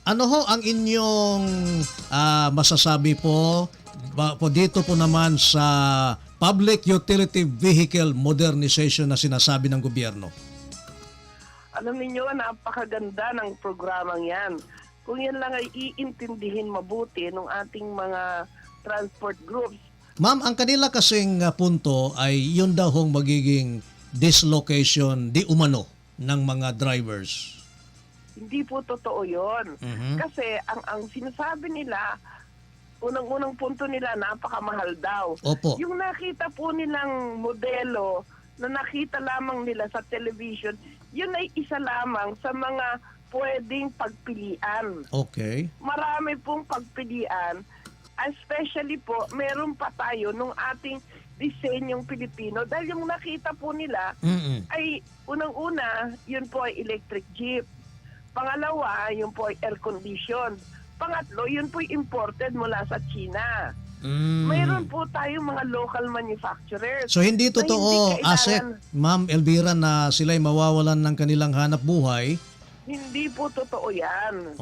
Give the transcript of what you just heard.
Ano ho ang inyong masasabi po dito po naman sa Public Utility Vehicle Modernization na sinasabi ng gobyerno? Alam niyo, napakaganda ng programang yan. Kung yan lang ay iintindihin mabuti ng ating mga transport groups. Ma'am, ang kanila kasing punto ay yun daw hong magiging dislocation di umano ng mga drivers. Hindi po totoo yun. Kasi ang sinasabi nila, unang-unang punto nila, napakamahal daw. Opo. Yung nakita po nilang modelo na nakita lamang nila sa television, yun ay isa lamang sa mga pwedeng pagpilian. Okay. Marami pong pagpilian, especially po, meron pa tayo nung ating disenyong Pilipino dahil yung nakita po nila ay unang-una, yun po ay electric jeep. Pangalawa, yun po ay air conditioned. Pangatlo, yun po ay imported mula sa China. Mayroon po tayong mga local manufacturers. So hindi na totoo, hindi Asek, Ma'am Elvira, na sila'y mawawalan ng kanilang hanap buhay. Hindi po totoo yan.